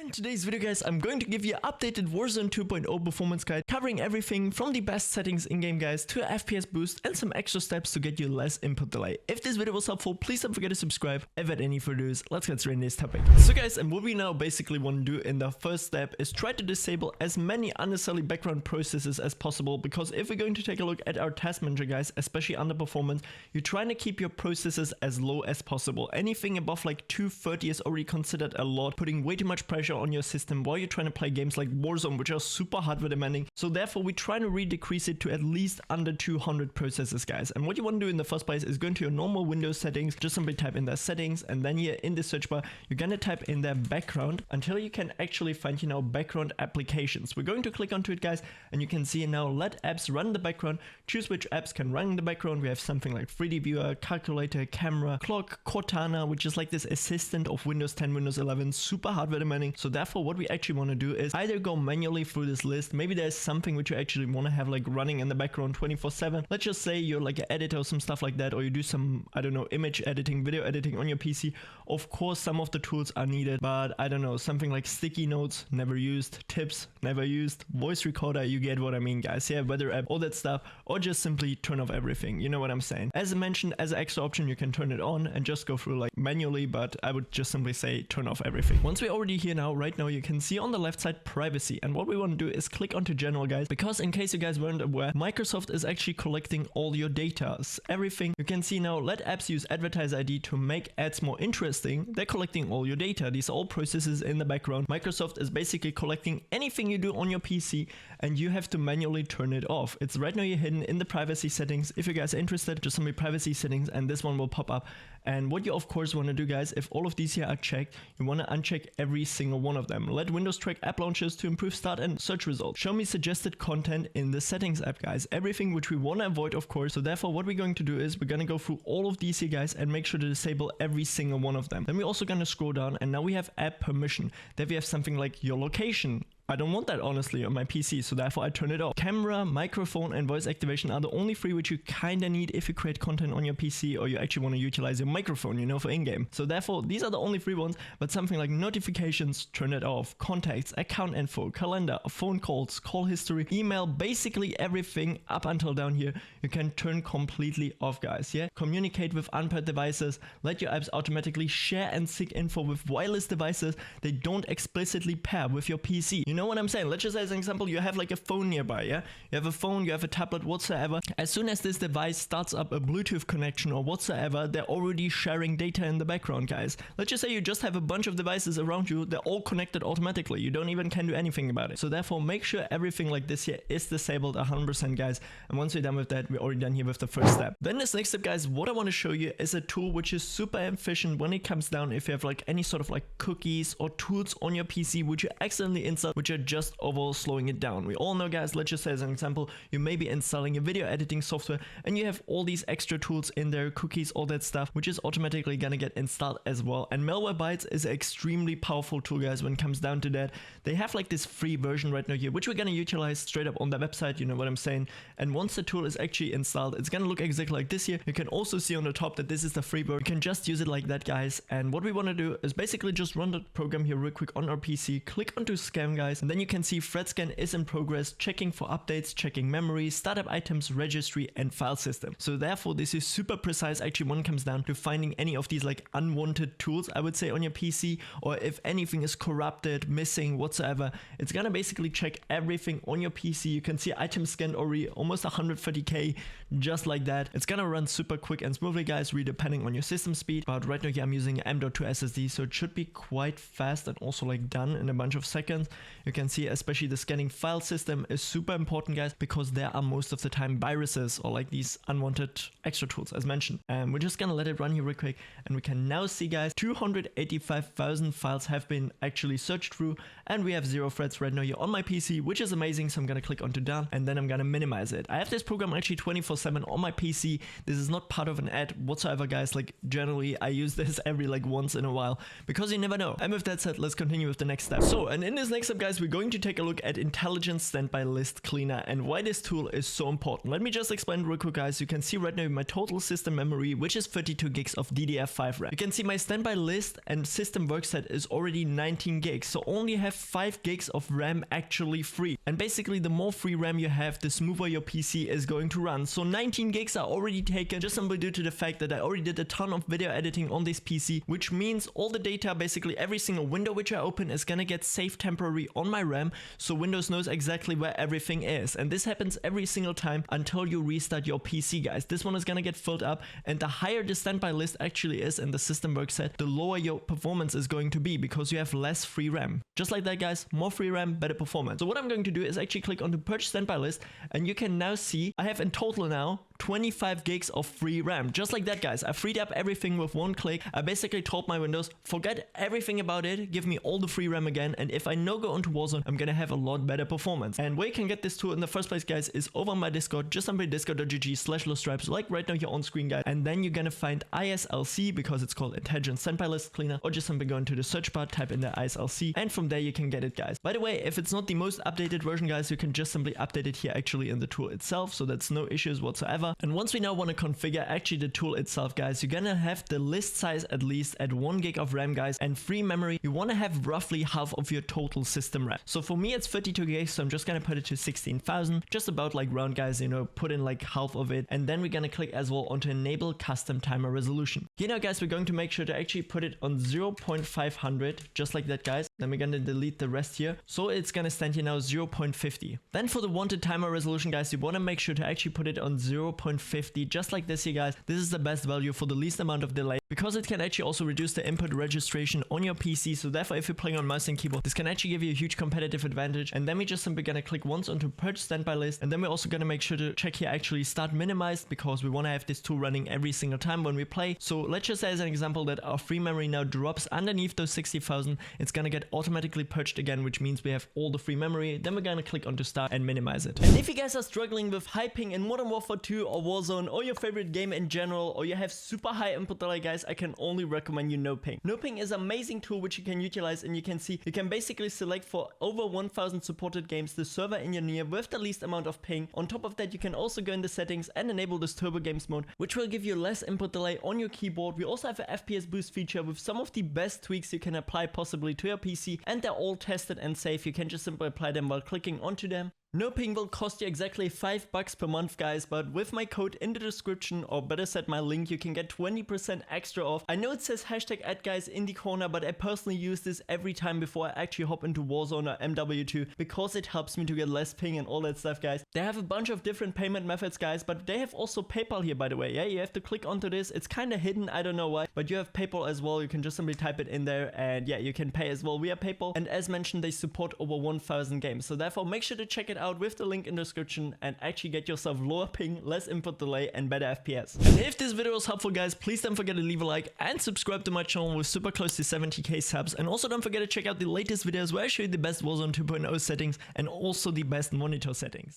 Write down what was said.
In today's video guys, I'm going to give you an updated Warzone 2.0 performance guide covering everything from the best settings in-game guys to an FPS boost and some extra steps to get you less input delay. If this video was helpful, please don't forget to subscribe. Without any further ado, let's get straight into this topic. So guys, and what we now basically want to do in the first step is try to disable as many unnecessary background processes as possible, because if we're going to take a look at our task manager guys, especially under performance, you're trying to keep your processes as low as possible. Anything above like 230 is already considered a lot, putting way too much pressure on your system while you're trying to play games like Warzone, which are super hardware demanding. So therefore we try to decrease it to at least under 200 processes guys. And what you want to do in the first place is go into your normal Windows settings, just simply type in the settings, and then here in the search bar you're gonna type in their background until you can actually find background applications. We're going to click onto it guys, and you can see now let apps run in the background. Choose which apps can run in the background. We have something like 3D viewer, calculator, camera, clock, Cortana, which is like this assistant of Windows 10, Windows 11, super hardware demanding. So therefore what we actually want to do is either go manually through this list. Maybe there's something which you actually want to have like running in the background 24/7. Let's just say you're like an editor or some stuff like that, or you do some, I don't know, image editing, video editing on your PC. Of course some of the tools are needed, but I don't know, something like sticky notes, never used, tips, never used, voice recorder, you get what I mean guys. Yeah, weather app, all that stuff, or just simply turn off everything, you know what I'm saying. As I mentioned, as an extra option you can turn it on and just go through like manually, but I would just simply say turn off everything. Once we're already here now, right now you can see on the left side privacy, and what we want to do is click onto general guys, because in case you guys weren't aware, Microsoft is actually collecting all your data, everything. You can see now let apps use advertiser ID to make ads more interesting. They're collecting all your data. These are all processes in the background. Microsoft is basically collecting anything you do on your PC, and you have to manually turn it off. It's right now you're hidden in the privacy settings. If you guys are interested, just simply privacy settings and this one will pop up. And what you of course want to do guys, if all of these here are checked, you want to uncheck every single one of them. Let Windows track app launches to improve start and search results. Show me suggested content in the settings app guys. Everything which we want to avoid of course. So therefore what we're going to do is we're going to go through all of these here guys and make sure to disable every single one of them. Then we're also going to scroll down, and now we have app permission. There we have something like your location. I don't want that honestly on my PC, so therefore I turn it off. Camera, microphone and voice activation are the only three which you kinda need if you create content on your PC or you actually want to utilize your microphone, you know, for in-game. So therefore these are the only three ones, but something like notifications, turn it off. Contacts, account info, calendar, phone calls, call history, email, basically everything up until down here you can turn completely off guys, yeah? Communicate with unpaired devices, let your apps automatically share and sync info with wireless devices. They don't explicitly pair with your PC. You know what I'm saying? Let's just say as an example, you have like a phone nearby, yeah? You have a phone, you have a tablet, whatsoever. As soon as this device starts up a Bluetooth connection or whatsoever, they're already sharing data in the background, guys. Let's just say you just have a bunch of devices around you, they're all connected automatically. You don't even can do anything about it. So therefore, make sure everything like this here is disabled 100%, guys. And once we're done with that, we're already done here with the first step. Then this next step, guys, what I want to show you is a tool which is super efficient when it comes down if you have like any sort of like cookies or tools on your PC which you accidentally install, which are just overall slowing it down. We all know guys, let's just say as an example, you may be installing a video editing software and you have all these extra tools in there, cookies, all that stuff, which is automatically gonna get installed as well. And Malwarebytes is an extremely powerful tool guys when it comes down to that. They have like this free version right now here, which we're gonna utilize straight up on the website, you know what I'm saying. And once the tool is actually installed, it's gonna look exactly like this here. You can also see on the top that this is the free version. You can just use it like that guys. And what we want to do is basically just run the program here real quick on our PC, click onto scan guys, and then you can see thread scan is in progress, checking for updates, checking memory, startup items, registry and file system. So therefore this is super precise actually when it comes down to finding any of these like unwanted tools, I would say, on your PC, or if anything is corrupted, missing, whatsoever. It's gonna basically check everything on your PC. You can see items scanned already almost 130k, just like that. It's gonna run super quick and smoothly guys, really depending on your system speed, but right now here I'm using M.2 SSD, so it should be quite fast and also like done in a bunch of seconds. You can see especially the scanning file system is super important guys, because there are most of the time viruses or like these unwanted extra tools as mentioned. And we're just gonna let it run here real quick, and we can now see guys 285,000 files have been actually searched through, and we have 0 threads right now here on my PC, which is amazing. So I'm gonna click onto done, and then I'm gonna minimize it. I have this program actually 24/7 on my PC. This is not part of an ad whatsoever guys. Like generally I use this every like once in a while, because you never know. And with that said, let's continue with the next step. So, and in this next step guys, guys, we're going to take a look at Intelligent Standby List Cleaner and why this tool is so important. Let me just explain real quick, guys. You can see right now my total system memory, which is 32 gigs of DDR5 RAM. You can see my standby list and system work set is already 19 gigs, so only have 5 gigs of RAM actually free. And basically, the more free RAM you have, the smoother your PC is going to run. So 19 gigs are already taken just simply due to the fact that I already did a ton of video editing on this PC, which means all the data, basically every single window which I open is gonna get saved temporarily on my RAM, so Windows knows exactly where everything is. And this happens every single time until you restart your PC, guys. This one is gonna get filled up, and the higher the standby list actually is in the system work set, the lower your performance is going to be because you have less free RAM. Just like that, guys, more free RAM, better performance. So what I'm going to do is actually click on the purge standby list, and you can now see I have in total now 25 gigs of free RAM. Just like that, guys, I freed up everything with one click. I basically told my Windows, forget everything about it, give me all the free RAM again, and if I no go onto Warzone, I'm gonna have a lot better performance. And where you can get this tool in the first place, guys, is over on my Discord. Just on my discord.gg/leStripeZ, like right now here on screen, guys, and then you're gonna find ISLC because it's called Intelligent Standby List Cleaner, or just simply go into the search bar, type in the ISLC, and from there you can get it, guys. By the way, if it's not the most updated version, guys, you can just simply update it here actually in the tool itself, so that's no issues whatsoever. And once we now want to configure actually the tool itself, guys, you're gonna have the list size at least at 1 gig of RAM, guys, and free memory. You want to have roughly half of your total system RAM. So for me, it's 32 gigs, so I'm just gonna put it to 16,000, just about like round, guys, you know, put in like half of it, and then we're gonna click as well onto enable custom timer resolution. You know, guys, we're going to make sure to actually put it on 0.500, just like that, guys. Then we're gonna delete the rest here, so it's gonna stand here now 0.50. Then for the wanted timer resolution, guys, you want to make sure to actually put it on 0.50, just like this here, guys. This is the best value for the least amount of delay, because it can actually also reduce the input registration on your PC. So therefore, if you're playing on mouse and keyboard, this can actually give you a huge competitive advantage. And then we just simply gonna click once onto purge standby list, and then we're also gonna make sure to check here actually start minimized, because we want to have this tool running every single time when we play. So let's just say as an example that our free memory now drops underneath those 60,000. It's gonna get automatically purged again, which means we have all the free memory. Then we're gonna click onto start and minimize it. And if you guys are struggling with high ping in Modern Warfare 2 or Warzone, or your favorite game in general, or you have super high input delay, guys, I can only recommend you NoPing. NoPing is an amazing tool which you can utilize, and you can see you can basically select for over 1000 supported games the server in your near with the least amount of ping. On top of that, you can also go in the settings and enable this turbo games mode, which will give you less input delay on your keyboard. We also have an FPS boost feature with some of the best tweaks you can apply possibly to your PC, and they're all tested and safe. You can just simply apply them while clicking onto them. NoPing will cost you exactly $5 per month, guys, but with my code in the description, or better said my link, you can get 20% extra off. I know it says #ad, guys, in the corner, but I personally use this every time before I actually hop into Warzone or MW2, because it helps me to get less ping and all that stuff, guys. They have a bunch of different payment methods, guys, but they have also PayPal here, by the way. Yeah, you have to click onto this. It's kind of hidden, I don't know why, but you have PayPal as well. You can just simply type it in there, and yeah, you can pay as well via PayPal. And as mentioned, they support over 1000 games, so therefore make sure to check it out with the link in the description and actually get yourself lower ping, less input delay, and better FPS. And if this video was helpful, guys, please don't forget to leave a like and subscribe to my channel. We're super close to 70k subs. And also don't forget to check out the latest videos where I show you the best Warzone 2.0 settings and also the best monitor settings.